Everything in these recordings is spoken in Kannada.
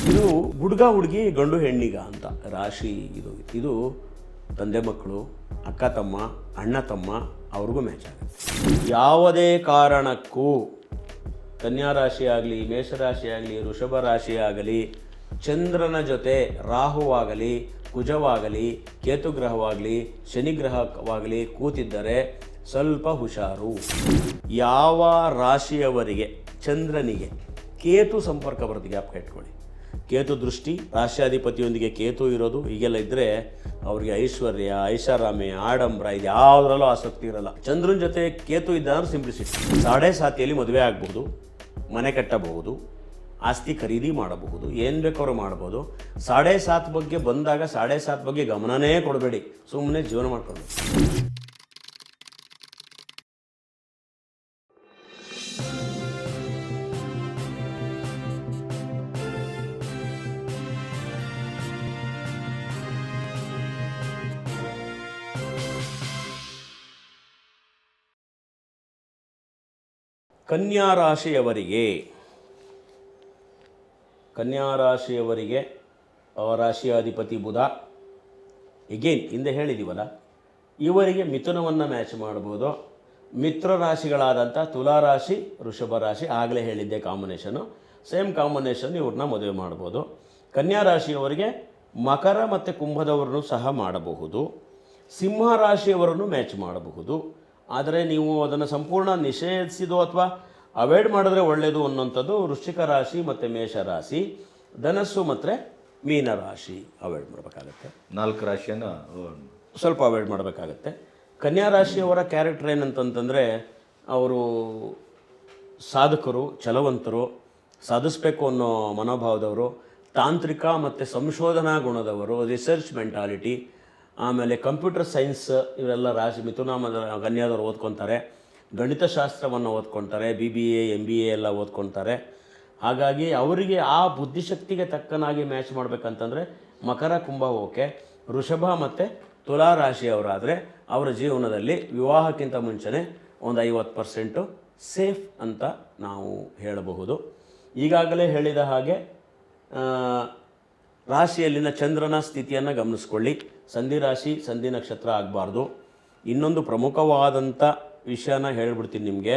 ಇದು ಹುಡುಗ ಹುಡುಗಿ ಗಂಡು ಹೆಣ್ಣಿಗ ಅಂತ ರಾಶಿ. ಇದು ತಂದೆ ಮಕ್ಕಳು, ಅಕ್ಕ ತಮ್ಮ, ಅಣ್ಣ ತಮ್ಮ ಅವ್ರಿಗೂ ಮ್ಯಾಚ್ ಆಗುತ್ತೆ. ಯಾವುದೇ ಕಾರಣಕ್ಕೂ ಕನ್ಯಾ ರಾಶಿ ಆಗಲಿ, ಮೇಷರಾಶಿ ಆಗಲಿ, ವೃಷಭ ರಾಶಿ ಆಗಲಿ, ಚಂದ್ರನ ಜೊತೆ ರಾಹುವಾಗಲಿ, ಕುಜವಾಗಲಿ, ಕೇತುಗ್ರಹವಾಗಲಿ, ಶನಿಗ್ರಹವಾಗಲಿ ಕೂತಿದ್ದರೆ ಸ್ವಲ್ಪ ಹುಷಾರು. ಯಾವ ರಾಶಿಯವರಿಗೆ ಚಂದ್ರನಿಗೆ ಕೇತು ಸಂಪರ್ಕ ಬರುತ್ತೆ, ಜ್ಞಾಪಕ ಇಟ್ಕೊಳ್ಳಿ. ಕೇತು ದೃಷ್ಟಿ, ರಾಶ್ಯಾಧಿಪತಿಯೊಂದಿಗೆ ಕೇತು ಇರೋದು, ಹೀಗೆಲ್ಲ ಇದ್ದರೆ ಅವ್ರಿಗೆ ಐಶ್ವರ್ಯ, ಐಷಾರಾಮ್ಯ, ಆಡಂಬರ ಇದು ಯಾವುದರಲ್ಲೂ ಆಸಕ್ತಿ ಇರಲ್ಲ. ಚಂದ್ರನ ಜೊತೆ ಕೇತು ಇದ್ದಂದ್ರೆ ಸಿಂಪ್ಲಿಸಿಟಿ. 7.5 ಮದುವೆ ಆಗಬಹುದು, ಮನೆ ಕಟ್ಟಬಹುದು, ಆಸ್ತಿ ಖರೀದಿ ಮಾಡಬಹುದು, ಏನು ಬೇಕಾದ್ರೂ ಮಾಡ್ಬೋದು. 7.5 ಬಗ್ಗೆ ಬಂದಾಗ 7.5 ಬಗ್ಗೆ ಗಮನನೇ ಕೊಡಬೇಡಿ, ಸುಮ್ಮನೆ ಜೀವನ ಮಾಡ್ಕೊಂಡು. ಕನ್ಯಾ ರಾಶಿಯವರಿಗೆ ರಾಶಿಯ ಅಧಿಪತಿ ಬುಧ. ಎಗೇನ್ ಹಿಂದೆ ಹೇಳಿದ್ದೀವಲ್ಲ, ಇವರಿಗೆ ಮಿಥುನವನ್ನು ಮ್ಯಾಚ್ ಮಾಡ್ಬೋದು. ಮಿತ್ರ ರಾಶಿಗಳಾದಂಥ ತುಲಾರಾಶಿ, ವೃಷಭ ರಾಶಿ ಆಗಲೇ ಹೇಳಿದ್ದೆ ಕಾಂಬಿನೇಷನು, ಸೇಮ್ ಕಾಂಬಿನೇಷನ್ ಇವ್ರನ್ನ ಮದುವೆ ಮಾಡ್ಬೋದು. ಕನ್ಯಾ ರಾಶಿಯವರಿಗೆ ಮಕರ ಮತ್ತು ಕುಂಭದವರನ್ನು ಸಹ ಮಾಡಬಹುದು. ಸಿಂಹ ರಾಶಿಯವರನ್ನು ಮ್ಯಾಚ್ ಮಾಡಬಹುದು. ಆದರೆ ನೀವು ಅದನ್ನು ಸಂಪೂರ್ಣ ನಿಷೇಧಿಸಿದೋ ಅಥವಾ ಅವಾಯ್ಡ್ ಮಾಡಿದ್ರೆ ಒಳ್ಳೆಯದು ಅನ್ನೋಂಥದ್ದು ವೃಶ್ಚಿಕ ರಾಶಿ ಮತ್ತು ಮೇಷರಾಶಿ, ಧನಸ್ಸು ಮತ್ತು ಮೀನರಾಶಿ ಅವಾಯ್ಡ್ ಮಾಡಬೇಕಾಗತ್ತೆ. 4 ರಾಶಿಯನ್ನು ಸ್ವಲ್ಪ ಅವಾಯ್ಡ್ ಮಾಡಬೇಕಾಗತ್ತೆ. ಕನ್ಯಾ ರಾಶಿಯವರ ಕ್ಯಾರೆಕ್ಟರ್ ಏನಂತಂತಂದರೆ, ಅವರು ಸಾಧಕರು, ಛಲವಂತರು, ಸಾಧಿಸಬೇಕು ಅನ್ನೋ ಮನೋಭಾವದವರು, ತಾಂತ್ರಿಕ ಮತ್ತು ಸಂಶೋಧನಾ ಗುಣದವರು, ರಿಸರ್ಚ್ ಮೆಂಟಾಲಿಟಿ, ಆಮೇಲೆ ಕಂಪ್ಯೂಟರ್ ಸೈನ್ಸ್ ಇವರೆಲ್ಲ ರಾಶಿ ಮಿಥುನ ಕನ್ಯಾದವರು ಓದ್ಕೊತಾರೆ. ಗಣಿತಶಾಸ್ತ್ರವನ್ನು ಓದ್ಕೊತಾರೆ, BBA MBA ಎಲ್ಲ ಓದ್ಕೊತಾರೆ. ಹಾಗಾಗಿ ಅವರಿಗೆ ಆ ಬುದ್ಧಿಶಕ್ತಿಗೆ ತಕ್ಕನಾಗಿ ಮ್ಯಾಚ್ ಮಾಡಬೇಕಂತಂದರೆ ಮಕರ ಕುಂಭ ಓಕೆ. ವೃಷಭ ಮತ್ತು ತುಲಾ ರಾಶಿಯವರಾದರೆ ಅವರ ಜೀವನದಲ್ಲಿ ವಿವಾಹಕ್ಕಿಂತ ಮುಂಚೆನೇ ಒಂದು 50% ಸೇಫ್ ಅಂತ ನಾವು ಹೇಳಬಹುದು. ಈಗಾಗಲೇ ಹೇಳಿದ ಹಾಗೆ ರಾಶಿಯಲ್ಲಿನ ಚಂದ್ರನ ಸ್ಥಿತಿಯನ್ನು ಗಮನಿಸ್ಕೊಳ್ಳಿ. ಸಂಧಿ ರಾಶಿ, ಸಂಧಿ ನಕ್ಷತ್ರ ಆಗಬಾರ್ದು. ಇನ್ನೊಂದು ಪ್ರಮುಖವಾದಂಥ ವಿಷಯನ ಹೇಳ್ಬಿಡ್ತೀನಿ ನಿಮಗೆ.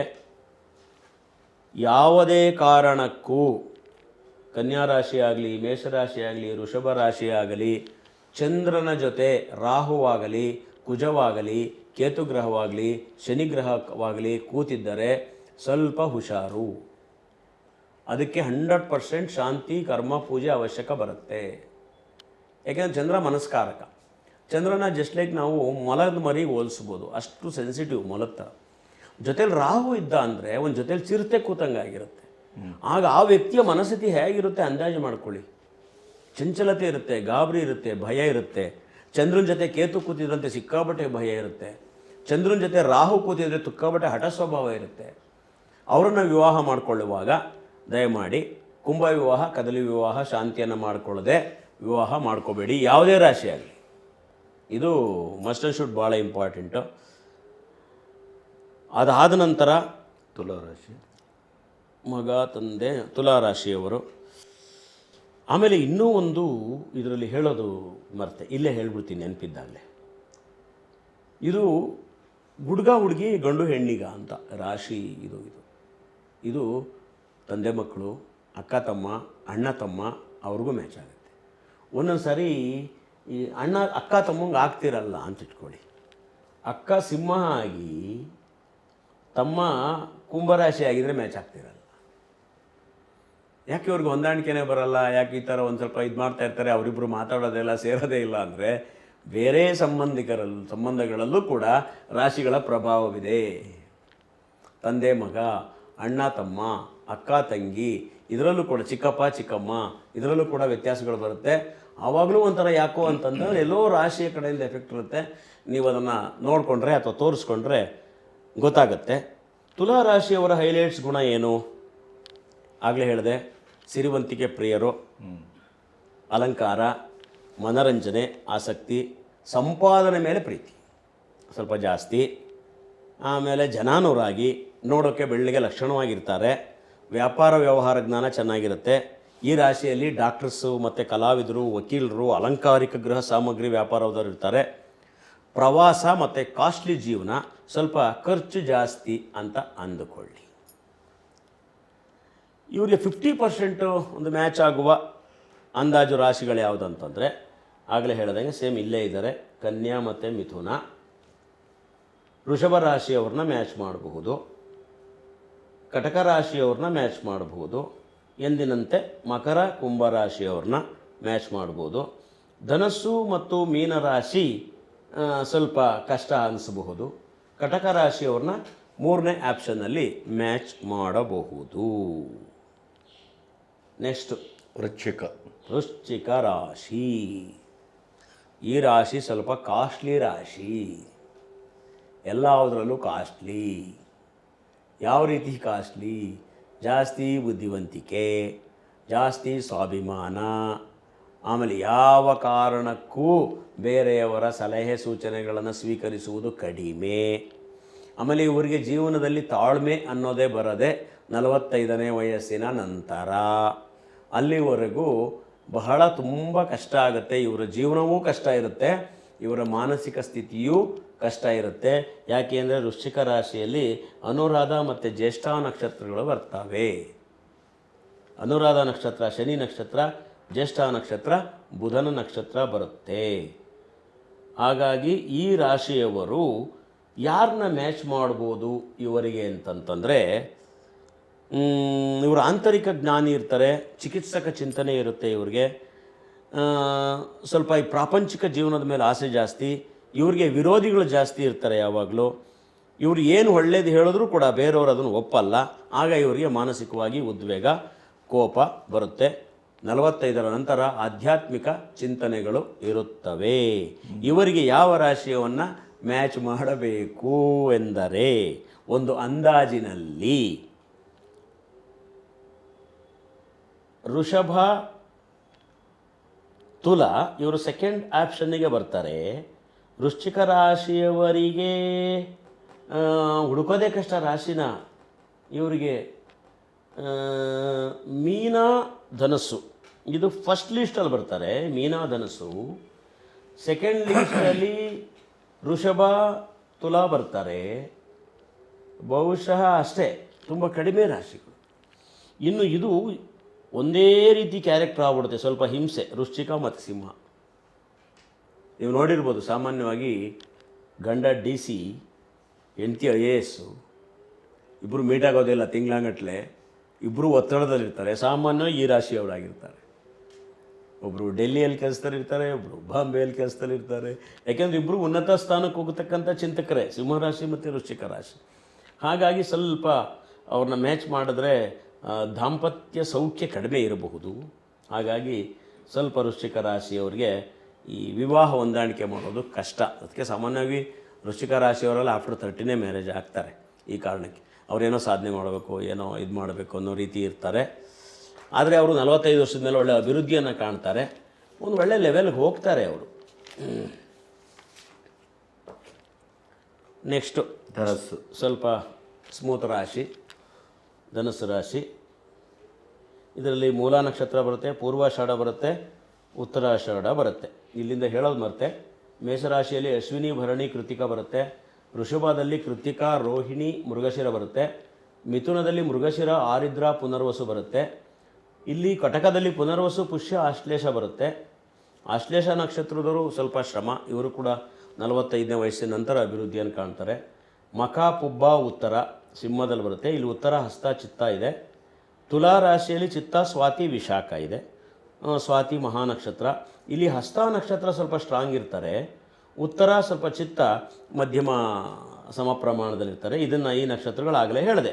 ಯಾವುದೇ ಕಾರಣಕ್ಕೂ ಕನ್ಯಾ ರಾಶಿ ಆಗಲಿ, ಮೇಷರಾಶಿ ಆಗಲಿ, ವೃಷಭ ರಾಶಿ ಆಗಲಿ, ಚಂದ್ರನ ಜೊತೆ ರಾಹುವಾಗಲಿ, ಕುಜವಾಗಲಿ, ಕೇತುಗ್ರಹವಾಗಲಿ, ಶನಿಗ್ರಹವಾಗಲಿ ಕೂತಿದ್ದರೆ ಸ್ವಲ್ಪ ಹುಷಾರು. ಅದಕ್ಕೆ 100% ಶಾಂತಿ, ಕರ್ಮ, ಪೂಜೆ ಅವಶ್ಯಕ ಬರುತ್ತೆ. ಯಾಕೆಂದರೆ ಚಂದ್ರ ಮನಸ್ಕಾರಕ. ಚಂದ್ರನ ಜಸ್ಟ್ ಲೈಕ್ ನಾವು ಮೊಲದ ಮರಿಗೆ ಹೋಲಿಸ್ಬೋದು, ಅಷ್ಟು ಸೆನ್ಸಿಟಿವ್ ಮೊಲದ ಥರ. ಜೊತೇಲಿ ರಾಹು ಇದ್ದ ಅಂದರೆ ಒಂದು ಜೊತೇಲಿ ಚಿರತೆ ಕೂತಂಗೆ ಆಗಿರುತ್ತೆ. ಆಗ ಆ ವ್ಯಕ್ತಿಯ ಮನಸ್ಥಿತಿ ಹೇಗಿರುತ್ತೆ ಅಂದಾಜು ಮಾಡ್ಕೊಳ್ಳಿ. ಚಂಚಲತೆ ಇರುತ್ತೆ, ಗಾಬರಿ ಇರುತ್ತೆ, ಭಯ ಇರುತ್ತೆ. ಚಂದ್ರನ ಜೊತೆ ಕೇತು ಕೂತಿದ್ರಂತೆ ಸಿಕ್ಕಾಬಟ್ಟೆ ಭಯ ಇರುತ್ತೆ. ಚಂದ್ರನ ಜೊತೆ ರಾಹು ಕೂತಿದ್ರೆ ತುಕ್ಕಾಬಟ್ಟೆ ಹಠ ಸ್ವಭಾವ ಇರುತ್ತೆ. ಅವರನ್ನು ವಿವಾಹ ಮಾಡಿಕೊಳ್ಳುವಾಗ ದಯಮಾಡಿ ಕುಂಭ ವಿವಾಹ, ಕದಲಿ ವಿವಾಹ, ಶಾಂತಿಯನ್ನು ಮಾಡಿಕೊಳ್ಳದೆ ವಿವಾಹ ಮಾಡ್ಕೋಬೇಡಿ, ಯಾವುದೇ ರಾಶಿ ಆಗಲಿ. ಇದು ಮಸ್ಟ್ ಆ್ಯಂಡ್ ಶುಡ್ ಭಾಳ ಇಂಪಾರ್ಟೆಂಟು. ಅದಾದ ನಂತರ ತುಲಾರಾಶಿ ಮಗ, ತಂದೆ, ತುಲಾರಾಶಿಯವರು. ಆಮೇಲೆ ಇನ್ನೂ ಒಂದು ಇದರಲ್ಲಿ ಹೇಳೋದು ಮರ್ತೆ, ಇಲ್ಲೇ ಹೇಳ್ಬಿಡ್ತೀನಿ ನೆನಪಿದ್ದಾಗಲೇ. ಇದು ಹುಡುಗ ಹುಡುಗಿ ಗಂಡು ಹೆಣ್ಣಿಗ ಅಂತ ರಾಶಿ. ಇದು ತಂದೆ ಮಕ್ಕಳು, ಅಕ್ಕ ತಮ್ಮ, ಅಣ್ಣ ತಮ್ಮ ಅವ್ರಿಗೂ ಮ್ಯಾಚ್ ಆಗುತ್ತೆ. ಒಂದೊಂದು ಸಾರಿ ಈ ಅಕ್ಕ ತಮ್ಮಂಗೆ ಆಗ್ತಿರಲ್ಲ ಅಂತ ಇಟ್ಕೊಳ್ಳಿ. ಅಕ್ಕ ಸಿಂಹ ಆಗಿ ತಮ್ಮ ಕುಂಭರಾಶಿ ಆಗಿದ್ರೆ ಮ್ಯಾಚ್ ಆಗ್ತಿರಲ್ಲ. ಯಾಕೆ ಇವ್ರಿಗೆ ಹೊಂದಾಣಿಕೆನೇ ಬರಲ್ಲ, ಯಾಕೆ ಈ ಥರ ಒಂದು ಸ್ವಲ್ಪ ಇದು ಮಾಡ್ತಾ ಇರ್ತಾರೆ, ಅವರಿಬ್ಬರು ಮಾತಾಡೋದೆಲ್ಲ ಸೇರೋದೇ ಇಲ್ಲ ಅಂದರೆ ಬೇರೆ ಸಂಬಂಧಗಳಲ್ಲೂ ಕೂಡ ರಾಶಿಗಳ ಪ್ರಭಾವವಿದೆ. ತಂದೆ ಮಗ, ಅಣ್ಣ ತಮ್ಮ, ಅಕ್ಕ ತಂಗಿ, ಇದರಲ್ಲೂ ಕೂಡ ಚಿಕ್ಕಪ್ಪ ಚಿಕ್ಕಮ್ಮ, ಇದರಲ್ಲೂ ಕೂಡ ವ್ಯತ್ಯಾಸಗಳು ಬರುತ್ತೆ. ಆವಾಗಲೂ ಒಂಥರ ಯಾಕೋ ಅಂತಂದರೆ ಎಲ್ಲೋ ರಾಶಿಯ ಕಡೆಯಿಂದ ಎಫೆಕ್ಟ್ ಇರುತ್ತೆ. ನೀವು ಅದನ್ನು ನೋಡಿಕೊಂಡ್ರೆ ಅಥವಾ ತೋರಿಸ್ಕೊಂಡ್ರೆ ಗೊತ್ತಾಗುತ್ತೆ. ತುಲಾ ರಾಶಿಯವರ ಹೈಲೈಟ್ಸ್ ಗುಣ ಏನು? ಆಗಲೇ ಹೇಳಿದೆ, ಸಿರಿವಂತಿಕೆ ಪ್ರಿಯರು, ಅಲಂಕಾರ, ಮನರಂಜನೆ, ಆಸಕ್ತಿ, ಸಂಪಾದನೆ ಮೇಲೆ ಪ್ರೀತಿ ಸ್ವಲ್ಪ ಜಾಸ್ತಿ. ಆಮೇಲೆ ಜನಾನುರಾಗಿ, ನೋಡೋಕ್ಕೆ ಬೆಳ್ಳಿಗೆ ಲಕ್ಷಣವಾಗಿರ್ತಾರೆ. ವ್ಯಾಪಾರ ವ್ಯವಹಾರ ಜ್ಞಾನ ಚೆನ್ನಾಗಿರುತ್ತೆ. ಈ ರಾಶಿಯಲ್ಲಿ ಡಾಕ್ಟರ್ಸು ಮತ್ತು ಕಲಾವಿದರು, ವಕೀಲರು, ಅಲಂಕಾರಿಕ ಗೃಹ ಸಾಮಗ್ರಿ ವ್ಯಾಪಾರದವರು ಇರ್ತಾರೆ. ಪ್ರವಾಸ ಮತ್ತು ಕಾಸ್ಟ್ಲಿ ಜೀವನ, ಸ್ವಲ್ಪ ಖರ್ಚು ಜಾಸ್ತಿ ಅಂತ ಅಂದುಕೊಳ್ಳಿ. ಇವರಿಗೆ 50% ಒಂದು ಮ್ಯಾಚ್ ಆಗುವ ಅಂದಾಜು ರಾಶಿಗಳು ಯಾವುದಂತಂದರೆ, ಆಗಲೇ ಹೇಳ್ದಂಗೆ ಸೇಮ್ ಇಲ್ಲೇ ಇದ್ದಾರೆ, ಕನ್ಯಾ ಮತ್ತು ಮಿಥುನ. ವೃಷಭ ರಾಶಿಯವ್ರನ್ನ ಮ್ಯಾಚ್ ಮಾಡಬಹುದು, ಕಟಕ ರಾಶಿಯವ್ರನ್ನ ಮ್ಯಾಚ್ ಮಾಡಬಹುದು, ಎಂದಿನಂತೆ ಮಕರ ಕುಂಭ ರಾಶಿಯವ್ರನ್ನ ಮ್ಯಾಚ್ ಮಾಡ್ಬೋದು. ಧನಸ್ಸು ಮತ್ತು ಮೀನರಾಶಿ ಸ್ವಲ್ಪ ಕಷ್ಟ ಅನಿಸಬಹುದು. ಕಟಕ ರಾಶಿಯವ್ರನ್ನ 3ನೇ ಆಪ್ಷನ್ನಲ್ಲಿ ಮ್ಯಾಚ್ ಮಾಡಬಹುದು. ನೆಕ್ಸ್ಟು ವೃಶ್ಚಿಕ ರಾಶಿ. ಈ ರಾಶಿ ಸ್ವಲ್ಪ ಕಾಸ್ಟ್ಲಿ ರಾಶಿ, ಎಲ್ಲದರಲ್ಲೂ ಕಾಸ್ಟ್ಲಿ. ಯಾವ ರೀತಿ ಕಾಸ್ಟ್ಲಿ? ಜಾಸ್ತಿ ಬುದ್ಧಿವಂತಿಕೆ, ಜಾಸ್ತಿ ಸ್ವಾಭಿಮಾನ, ಆಮೇಲೆ ಯಾವ ಕಾರಣಕ್ಕೂ ಬೇರೆಯವರ ಸಲಹೆ ಸೂಚನೆಗಳನ್ನು ಸ್ವೀಕರಿಸುವುದು ಕಡಿಮೆ. ಆಮೇಲೆ ಇವರಿಗೆ ಜೀವನದಲ್ಲಿ ತಾಳ್ಮೆ ಅನ್ನೋದೇ ಬರದೆ 45ನೇ ವಯಸ್ಸಿನ ನಂತರ. ಅಲ್ಲಿವರೆಗೂ ಬಹಳ ತುಂಬ ಕಷ್ಟ ಆಗುತ್ತೆ. ಇವರ ಜೀವನವೂ ಕಷ್ಟ ಇರುತ್ತೆ, ಇವರ ಮಾನಸಿಕ ಸ್ಥಿತಿಯೂ ಕಷ್ಟ ಇರುತ್ತೆ. ಯಾಕೆ ಅಂದರೆ ವೃಶ್ಚಿಕ ರಾಶಿಯಲ್ಲಿ ಅನುರಾಧ ಮತ್ತು ಜ್ಯೇಷ್ಠ ನಕ್ಷತ್ರಗಳು ಬರ್ತವೆ. ಅನುರಾಧ ನಕ್ಷತ್ರ ಶನಿ ನಕ್ಷತ್ರ, ಜ್ಯೇಷ್ಠ ನಕ್ಷತ್ರ ಬುಧನ ನಕ್ಷತ್ರ ಬರುತ್ತೆ. ಹಾಗಾಗಿ ಈ ರಾಶಿಯವರು ಯಾರನ್ನ ಮ್ಯಾಚ್ ಮಾಡ್ಬೋದು ಇವರಿಗೆ ಅಂತಂತಂದರೆ, ಇವರು ಆಂತರಿಕ ಜ್ಞಾನಿ ಇರ್ತಾರೆ, ಚಿಕಿತ್ಸಕ ಚಿಂತನೆ ಇರುತ್ತೆ ಇವ್ರಿಗೆ, ಸ್ವಲ್ಪ ಈ ಪ್ರಾಪಂಚಿಕ ಜೀವನದ ಮೇಲೆ ಆಸೆ ಜಾಸ್ತಿ. ಇವ್ರಿಗೆ ವಿರೋಧಿಗಳು ಜಾಸ್ತಿ ಇರ್ತಾರೆ ಯಾವಾಗಲೂ. ಇವರು ಏನು ಒಳ್ಳೇದು ಹೇಳಿದ್ರೂ ಕೂಡ ಬೇರೆಯವರು ಅದನ್ನು ಒಪ್ಪಲ್ಲ. ಆಗ ಇವರಿಗೆ ಮಾನಸಿಕವಾಗಿ ಉದ್ವೇಗ, ಕೋಪ ಬರುತ್ತೆ. 45ರ ನಂತರ ಆಧ್ಯಾತ್ಮಿಕ ಚಿಂತನೆಗಳು ಇರುತ್ತವೆ. ಇವರಿಗೆ ಯಾವ ರಾಶಿಯನ್ನು ಮ್ಯಾಚ್ ಮಾಡಬೇಕು ಎಂದರೆ, ಒಂದು ಅಂದಾಜಿನಲ್ಲಿ ವೃಷಭ, ತುಲ ಇವರು ಸೆಕೆಂಡ್ ಆಪ್ಷನ್ನಿಗೆ ಬರ್ತಾರೆ. ವೃಶ್ಚಿಕ ರಾಶಿಯವರಿಗೆ ಹುಡುಕೋದೇ ಕಷ್ಟ ರಾಶಿನ. ಇವರಿಗೆ ಮೀನ, ಧನಸ್ಸು ಇದು ಫಸ್ಟ್ ಲೀಸ್ಟಲ್ಲಿ ಬರ್ತಾರೆ. ಮೀನ, ಧನಸ್ಸು. ಸೆಕೆಂಡ್ ಲೀಸ್ಟಲ್ಲಿ ವೃಷಭ, ತುಲಾ ಬರ್ತಾರೆ. ಬಹುಶಃ ಅಷ್ಟೇ, ತುಂಬ ಕಡಿಮೆ ರಾಶಿಗಳು. ಇನ್ನು ಇದು ಒಂದೇ ರೀತಿ ಕ್ಯಾರೆಕ್ಟರ್ ಆಗ್ಬಿಡುತ್ತೆ, ಸ್ವಲ್ಪ ಹಿಂಸೆ. ವೃಶ್ಚಿಕ ಮತ್ತು ಸಿಂಹ ನೀವು ನೋಡಿರ್ಬೋದು. ಸಾಮಾನ್ಯವಾಗಿ ಗಂಡ DC, ಹೆಂಡತಿ IAS, ಇಬ್ಬರು ಮೀಟ್ ಆಗೋದಿಲ್ಲ ತಿಂಗಳಂಗಟ್ಲೆ, ಇಬ್ಬರು ಒತ್ತಡದಲ್ಲಿರ್ತಾರೆ. ಸಾಮಾನ್ಯವಾಗಿ ಈ ರಾಶಿಯವರಾಗಿರ್ತಾರೆ. ಒಬ್ಬರು ಡೆಲ್ಲಿಯಲ್ಲಿ ಕೆಲಸದಲ್ಲಿರ್ತಾರೆ, ಒಬ್ಬರು ಬಾಂಬೆಯಲ್ಲಿ ಕೆಲಸದಲ್ಲಿರ್ತಾರೆ. ಯಾಕೆಂದರೆ ಇಬ್ಬರು ಉನ್ನತ ಸ್ಥಾನಕ್ಕೆ ಹೋಗತಕ್ಕಂಥ ಚಿಂತಕರೇ, ಸಿಂಹರಾಶಿ ಮತ್ತು ವೃಶ್ಚಿಕ ರಾಶಿ. ಹಾಗಾಗಿ ಸ್ವಲ್ಪ ಅವ್ರನ್ನ ಮ್ಯಾಚ್ ಮಾಡಿದ್ರೆ ದಾಂಪತ್ಯ ಸೌಖ್ಯ ಕಡಿಮೆ ಇರಬಹುದು. ಹಾಗಾಗಿ ಸ್ವಲ್ಪ ವೃಶ್ಚಿಕ ರಾಶಿಯವರಿಗೆ ಈ ವಿವಾಹ ಹೊಂದಾಣಿಕೆ ಮಾಡೋದು ಕಷ್ಟ. ಅದಕ್ಕೆ ಸಾಮಾನ್ಯವಾಗಿ ವೃಶ್ಚಿಕ ರಾಶಿಯವರೆಲ್ಲ ಆಫ್ಟರ್ 30ನೇ ಮ್ಯಾರೇಜ್ ಆಗ್ತಾರೆ. ಈ ಕಾರಣಕ್ಕೆ ಅವರೇನೋ ಸಾಧನೆ ಮಾಡಬೇಕು, ಏನೋ ಇದು ಮಾಡಬೇಕು ಅನ್ನೋ ರೀತಿ ಇರ್ತಾರೆ. ಆದರೆ ಅವರು 45 ವರ್ಷದ ಮೇಲೆ ಒಳ್ಳೆಯ ಅಭಿವೃದ್ಧಿಯನ್ನು ಕಾಣ್ತಾರೆ, ಒಂದು ಒಳ್ಳೆ ಲೆವೆಲ್ಗೆ ಹೋಗ್ತಾರೆ ಅವರು. ನೆಕ್ಸ್ಟು ಧನಸ್ಸು. ಸ್ವಲ್ಪ ಸ್ಮೂತ್ ರಾಶಿ, ಧನಸ್ಸು ರಾಶಿ. ಇದರಲ್ಲಿ ಮೂಲ ನಕ್ಷತ್ರ ಬರುತ್ತೆ, ಪೂರ್ವಾಷಾಢ ಬರುತ್ತೆ, ಉತ್ತರಾಷಾಢ ಬರುತ್ತೆ. ಇಲ್ಲಿಂದ ಹೇಳೋದು ಮರ್ತೆ, ಮೇಷರಾಶಿಯಲ್ಲಿ ಅಶ್ವಿನಿ, ಭರಣಿ, ಕೃತಿಕ ಬರುತ್ತೆ. ವೃಷಭದಲ್ಲಿ ಕೃತಿಕ, ರೋಹಿಣಿ, ಮೃಗಶಿರ ಬರುತ್ತೆ. ಮಿಥುನದಲ್ಲಿ ಮೃಗಶಿರ, ಆರಿದ್ರ, ಪುನರ್ವಸು ಬರುತ್ತೆ. ಇಲ್ಲಿ ಕಟಕದಲ್ಲಿ ಪುನರ್ವಸು, ಪುಷ್ಯ, ಆಶ್ಲೇಷ ಬರುತ್ತೆ. ಆಶ್ಲೇಷ ನಕ್ಷತ್ರದವರು ಸ್ವಲ್ಪ ಶ್ರಮ, ಇವರು ಕೂಡ 45ನೇ ವಯಸ್ಸಿನ ನಂತರ ಅಭಿವೃದ್ಧಿಯನ್ನು ಕಾಣ್ತಾರೆ. ಮಖ, ಪುಬ್ಬ, ಉತ್ತರ ಸಿಂಹದಲ್ಲಿ ಬರುತ್ತೆ. ಇಲ್ಲಿ ಉತ್ತರ, ಹಸ್ತ, ಚಿತ್ತ ಇದೆ. ತುಲಾ ರಾಶಿಯಲ್ಲಿ ಚಿತ್ತ, ಸ್ವಾತಿ, ವಿಶಾಖ ಇದೆ. ಸ್ವಾತಿ ಮಹಾನಕ್ಷತ್ರ. ಇಲ್ಲಿ ಹಸ್ತ ನಕ್ಷತ್ರ ಸ್ವಲ್ಪ ಸ್ಟ್ರಾಂಗ್ ಇರ್ತಾರೆ, ಉತ್ತರ ಸ್ವಲ್ಪ ಚಿತ್ತ ಮಧ್ಯಮ ಸಮ ಪ್ರಮಾಣದಲ್ಲಿರ್ತಾರೆ. ಇದನ್ನು ಈ ನಕ್ಷತ್ರಗಳಾಗಲೇ ಹೇಳಿದೆ.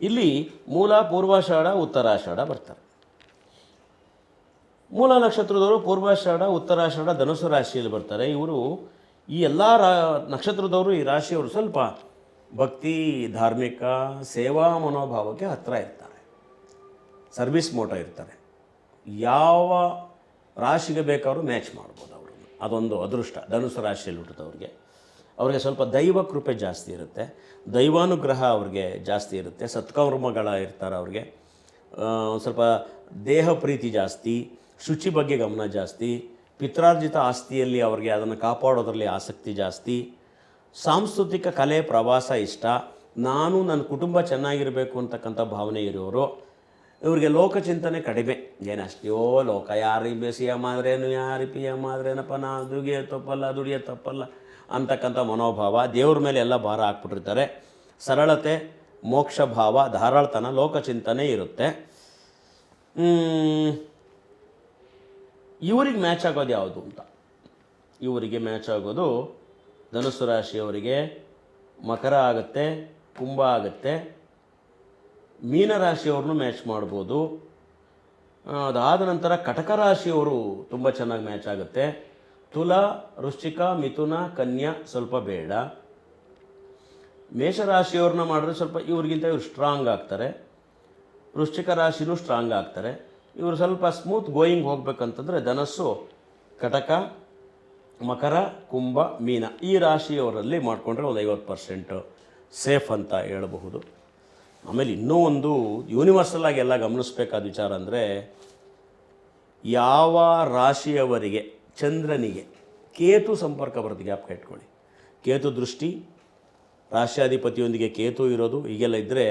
ಇಲ್ಲಿ ಮೂಲ, ಪೂರ್ವಾಷಾಢ, ಉತ್ತರಾಷಾಢ ಬರ್ತಾರೆ. ಮೂಲ ನಕ್ಷತ್ರದವರು ಪೂರ್ವಾಷಾಢ, ಉತ್ತರಾಷಾಢ, ಧನುಸು ರಾಶಿಯಲ್ಲಿ ಬರ್ತಾರೆ. ಇವರು ಈ ಎಲ್ಲ ನಕ್ಷತ್ರದವರು, ಈ ರಾಶಿಯವರು ಸ್ವಲ್ಪ ಭಕ್ತಿ, ಧಾರ್ಮಿಕ, ಸೇವಾ ಮನೋಭಾವಕ್ಕೆ ಹತ್ತಿರ ಇರ್ತಾರೆ, ಸರ್ವಿಸ್ ಮೋಟೋ ಇರ್ತಾರೆ. ಯಾವ ರಾಶಿಗೆ ಬೇಕಾದ್ರೂ ಮ್ಯಾಚ್ ಮಾಡ್ಬೋದು ಅವರು. ಅದೊಂದು ಅದೃಷ್ಟ ಧನುಸು ರಾಶಿಯಲ್ಲಿ ಹುಟ್ಟಿದವ್ರಿಗೆ. ಅವ್ರಿಗೆ ಸ್ವಲ್ಪ ದೈವ ಕೃಪೆ ಜಾಸ್ತಿ ಇರುತ್ತೆ, ದೈವಾನುಗ್ರಹ ಅವ್ರಿಗೆ ಜಾಸ್ತಿ ಇರುತ್ತೆ, ಸತ್ಕರ್ಮಗಳ ಇರ್ತಾರೆ ಅವ್ರಿಗೆ. ಒಂದು ಸ್ವಲ್ಪ ದೇಹ ಪ್ರೀತಿ ಜಾಸ್ತಿ, ಶುಚಿ ಬಗ್ಗೆ ಗಮನ ಜಾಸ್ತಿ, ಪಿತ್ರಾರ್ಜಿತ ಆಸ್ತಿಯಲ್ಲಿ ಅವ್ರಿಗೆ ಅದನ್ನು ಕಾಪಾಡೋದ್ರಲ್ಲಿ ಆಸಕ್ತಿ ಜಾಸ್ತಿ, ಸಾಂಸ್ಕೃತಿಕ ಕಲೆ ಪ್ರವಾಸ ಇಷ್ಟ, ನಾನು ನನ್ನ ಕುಟುಂಬ ಚೆನ್ನಾಗಿರಬೇಕು ಅಂತಕ್ಕಂಥ ಭಾವನೆ ಇರೋರು. ಇವ್ರಿಗೆ ಲೋಕಚಿಂತನೆ ಕಡಿಮೆ, ಏನಷ್ಟೋ ಲೋಕ, ಯಾರು ಸಿ ಎಮ್ ಆದ್ರೇನು, ಯಾರು ಪಿ ಎಮ್ ಆದ್ರೇನಪ್ಪ, ನಾ ದುಡಿಯೋ ತಪ್ಪಲ್ಲ, ದುಡಿಯೋ ತಪ್ಪಲ್ಲ ಅಂತಕ್ಕಂಥ ಮನೋಭಾವ, ದೇವ್ರ ಮೇಲೆ ಎಲ್ಲ ಭಾರ ಹಾಕ್ಬಿಟ್ಟಿರ್ತಾರೆ. ಸರಳತೆ, ಮೋಕ್ಷ ಭಾವ, ಧಾರಾಳತನ, ಲೋಕಚಿಂತನೆ ಇರುತ್ತೆ. ಇವರಿಗೆ ಮ್ಯಾಚ್ ಆಗೋದು ಯಾವುದು ಅಂತ, ಇವರಿಗೆ ಮ್ಯಾಚ್ ಆಗೋದು ಧನುಸ್ಸು ರಾಶಿಯವರಿಗೆ ಮಕರ ಆಗುತ್ತೆ, ಕುಂಭ ಆಗುತ್ತೆ, ಮೀನರಾಶಿಯವ್ರನ್ನೂ ಮ್ಯಾಚ್ ಮಾಡ್ಬೋದು. ಅದಾದ ನಂತರ ಕಟಕ ರಾಶಿಯವರು ತುಂಬ ಚೆನ್ನಾಗಿ ಮ್ಯಾಚ್ ಆಗುತ್ತೆ. ತುಲಾ, ವೃಶ್ಚಿಕ, ಮಿಥುನ, ಕನ್ಯಾ ಸ್ವಲ್ಪ ಬೇಡ. ಮೇಷರಾಶಿಯವ್ರನ್ನ ಮಾಡಿದ್ರೆ ಸ್ವಲ್ಪ ಇವ್ರಿಗಿಂತ ಇವ್ರು ಸ್ಟ್ರಾಂಗ್ ಆಗ್ತಾರೆ. ವೃಶ್ಚಿಕ ರಾಶಿನೂ ಸ್ಟ್ರಾಂಗ್ ಆಗ್ತಾರೆ. ಇವರು ಸ್ವಲ್ಪ ಸ್ಮೂತ್ ಗೋಯಿಂಗ್ ಹೋಗ್ಬೇಕಂತಂದರೆ ಧನಸ್ಸು, ಕಟಕ, ಮಕರ, ಕುಂಭ, ಮೀನ ಈ ರಾಶಿಯವರಲ್ಲಿ ಮಾಡಿಕೊಂಡ್ರೆ ಒಂದು 50% ಸೇಫ್ ಅಂತ ಹೇಳಬಹುದು. ಆಮೇಲೆ ಇನ್ನೂ ಒಂದು ಯೂನಿವರ್ಸಲ್ ಆಗಿ ಎಲ್ಲ ಗಮನಿಸಬೇಕಾದ ವಿಚಾರ ಅಂದರೆ, ಯಾವ ರಾಶಿಯವರಿಗೆ ಚಂದ್ರನಿಗೆ ಕೇತು ಸಂಪರ್ಕ ಬರುತ್ತೆ, ಜ್ಞಾಪಕ ಇಟ್ಕೊಳ್ಳಿ. ಕೇತು ದೃಷ್ಟಿ, ರಾಶ್ಯಾಧಿಪತಿಯೊಂದಿಗೆ ಕೇತು ಇರೋದು, ಹೀಗೆಲ್ಲ ಇದ್ದರೆ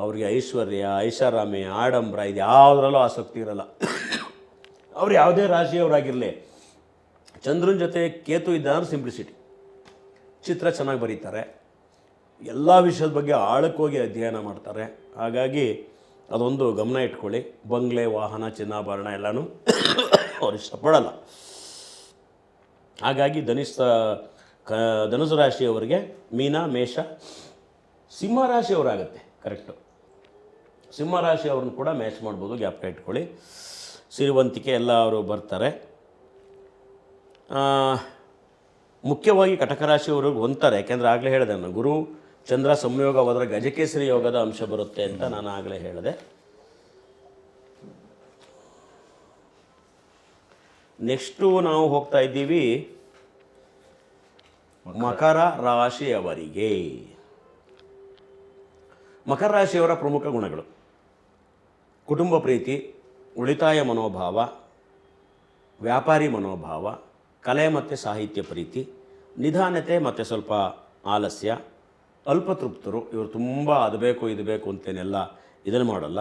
ಅವ್ರಿಗೆ ಐಶ್ವರ್ಯ, ಐಷಾರಾಮ್ಯ, ಆಡಂಬರ ಇದು ಯಾವುದರಲ್ಲೂ ಆಸಕ್ತಿ ಇರಲ್ಲ. ಅವ್ರು ಯಾವುದೇ ರಾಶಿಯವರಾಗಿರಲಿ, ಚಂದ್ರನ ಜೊತೆ ಕೇತು ಇದ್ದಂದ್ರೆ ಸಿಂಪ್ಲಿಸಿಟಿ, ಚಿತ್ರ ಚೆನ್ನಾಗಿ ಬರೀತಾರೆ, ಎಲ್ಲ ವಿಷಯದ ಬಗ್ಗೆ ಆಳಕ್ಕೋಗಿ ಅಧ್ಯಯನ ಮಾಡ್ತಾರೆ. ಹಾಗಾಗಿ ಅದೊಂದು ಗಮನ ಇಟ್ಕೊಳ್ಳಿ. ಬಂಗ್ಲೆ, ವಾಹನ, ಚಿನ್ನಾಭರಣ ಎಲ್ಲನೂ ಅವ್ರು ಇಷ್ಟಪಡಲ್ಲ. ಹಾಗಾಗಿ ಧನುಸು ರಾಶಿಯವರಿಗೆ ಮೀನ, ಮೇಷ, ಸಿಂಹ ರಾಶಿಯವರಾಗುತ್ತೆ. ಕರೆಕ್ಟು, ಸಿಂಹ ರಾಶಿಯವ್ರನ್ನ ಕೂಡ ಮ್ಯಾಚ್ ಮಾಡ್ಬೋದು, ಜ್ಞಾಪಕ ಇಟ್ಕೊಳ್ಳಿ. ಸಿರಿವಂತಿಕೆ ಎಲ್ಲ ಅವರು ಬರ್ತಾರೆ. ಮುಖ್ಯವಾಗಿ ಕಟಕ ರಾಶಿಯವ್ರಿಗೆ ಹೊಂತಾರೆ, ಯಾಕೆಂದರೆ ಆಗಲೇ ಹೇಳಿದೆ ನಾನು, ಗುರು ಚಂದ್ರ ಸಂಯೋಗವಾದರೆ ಗಜಕೇಸರಿ ಯೋಗದ ಅಂಶ ಬರುತ್ತೆ ಅಂತ ನಾನು ಆಗಲೇ ಹೇಳಿದೆ. ನೆಕ್ಸ್ಟು ನಾವು ಹೋಗ್ತಾ ಇದ್ದೀವಿ ಮಕರ ರಾಶಿಯವರಿಗೆ. ಮಕರ ರಾಶಿಯವರ ಪ್ರಮುಖ ಗುಣಗಳು: ಕುಟುಂಬ ಪ್ರೀತಿ, ಉಳಿತಾಯ ಮನೋಭಾವ, ವ್ಯಾಪಾರಿ ಮನೋಭಾವ, ಕಲೆ ಮತ್ತು ಸಾಹಿತ್ಯ ಪ್ರೀತಿ, ನಿಧಾನತೆ ಮತ್ತು ಸ್ವಲ್ಪ ಆಲಸ್ಯ, ಅಲ್ಪತೃಪ್ತರು. ಇವರು ತುಂಬ ಅದು ಬೇಕು ಇದು ಬೇಕು ಅಂತೇನೆಲ್ಲ ಇದನ್ನು ಮಾಡಲ್ಲ.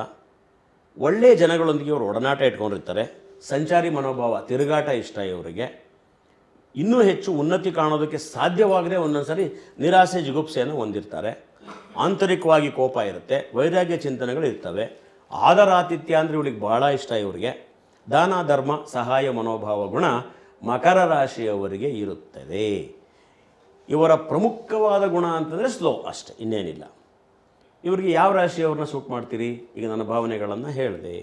ಒಳ್ಳೆಯ ಜನಗಳೊಂದಿಗೆ ಇವರು ಒಡನಾಟ ಇಟ್ಕೊಂಡಿರ್ತಾರೆ. ಸಂಚಾರಿ ಮನೋಭಾವ, ತಿರುಗಾಟ ಇಷ್ಟ ಇವರಿಗೆ. ಇನ್ನೂ ಹೆಚ್ಚು ಉನ್ನತಿ ಕಾಣೋದಕ್ಕೆ ಸಾಧ್ಯವಾಗದೆ ಒಂದೊಂದು ಸರಿ ನಿರಾಸೆ, ಜಿಗುಪ್ಸೆಯನ್ನು ಹೊಂದಿರ್ತಾರೆ. ಆಂತರಿಕವಾಗಿ ಕೋಪ ಇರುತ್ತೆ, ವೈರಾಗ್ಯ ಚಿಂತನೆಗಳು ಇರ್ತವೆ. ಆದರಾತಿಥ್ಯ ಅಂದರೆ ಇವಳಿಗೆ ಭಾಳ ಇಷ್ಟ ಇವರಿಗೆ. ದಾನ, ಧರ್ಮ, ಸಹಾಯ ಮನೋಭಾವ ಗುಣ ಮಕರ ರಾಶಿಯವರಿಗೆ ಇರುತ್ತದೆ. ಇವರ ಪ್ರಮುಖವಾದ ಗುಣ ಅಂತಂದರೆ ಸ್ಲೋ, ಅಷ್ಟೆ, ಇನ್ನೇನಿಲ್ಲ. ಇವರಿಗೆ ಯಾವ ರಾಶಿಯವ್ರನ್ನ ಸೂಟ್ ಮಾಡ್ತೀರಿ? ಈಗ ನನ್ನ ಭಾವನೆಗಳನ್ನು ಹೇಳಿದೆ.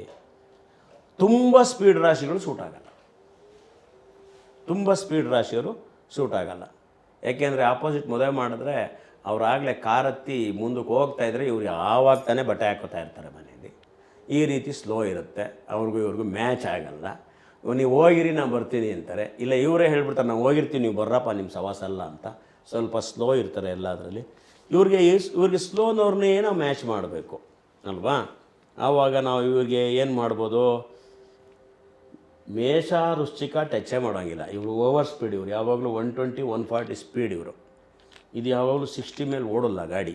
ತುಂಬ ಸ್ಪೀಡ್ ರಾಶಿಗಳು ಸೂಟ್ ಆಗಲ್ಲ, ತುಂಬ ಸ್ಪೀಡ್ ರಾಶಿಯವರು ಸೂಟ್ ಆಗಲ್ಲ. ಯಾಕೆಂದರೆ ಆಪೋಸಿಟ್ ಮದುವೆ ಮಾಡಿದ್ರೆ ಅವರಾಗಲೇ ಕಾರತ್ತಿ ಮುಂದಕ್ಕೆ ಹೋಗ್ತಾ ಇದ್ದರೆ ಇವ್ರು ಯಾವಾಗ ತಾನೇ ಬಟ್ಟೆ ಹಾಕೋತಾ ಇರ್ತಾರೆ ಮನೆಯಲ್ಲಿ. ಈ ರೀತಿ ಸ್ಲೋ ಇರುತ್ತೆ, ಅವ್ರಿಗೂ ಇವ್ರಿಗೂ ಮ್ಯಾಚ್ ಆಗಲ್ಲ. ನೀವು ಹೋಗಿರಿ, ನಾನು ಬರ್ತೀನಿ ಅಂತಾರೆ. ಇಲ್ಲ, ಇವರೇ ಹೇಳ್ಬಿಡ್ತಾರೆ, ನಾವು ಹೋಗಿರ್ತೀವಿ, ನೀವು ಬರ್ರಪ್ಪ, ನಿಮ್ಮ ಸವಾಸ ಅಲ್ಲ ಅಂತ. ಸ್ವಲ್ಪ ಸ್ಲೋ ಇರ್ತಾರೆ ಎಲ್ಲದರಲ್ಲಿ. ಇವ್ರಿಗೆ ಸ್ಲೋನವ್ರನ್ನೇ ನಾವು ಮ್ಯಾಚ್ ಮಾಡಬೇಕು ಅಲ್ವಾ? ಆವಾಗ ನಾವು ಇವ್ರಿಗೆ ಏನು ಮಾಡ್ಬೋದು? ಮೇಷ, ವೃಶ್ಚಿಕ ಟಚ್ಚೇ ಮಾಡೋಂಗಿಲ್ಲ. ಇವರು ಓವರ್ ಸ್ಪೀಡ್, ಇವರು ಯಾವಾಗಲೂ 120, 140 ಸ್ಪೀಡ್ ಇವರು. ಇದು ಯಾವಾಗಲೂ 60 ಮೇಲೆ ಓಡಲ್ಲ ಗಾಡಿ.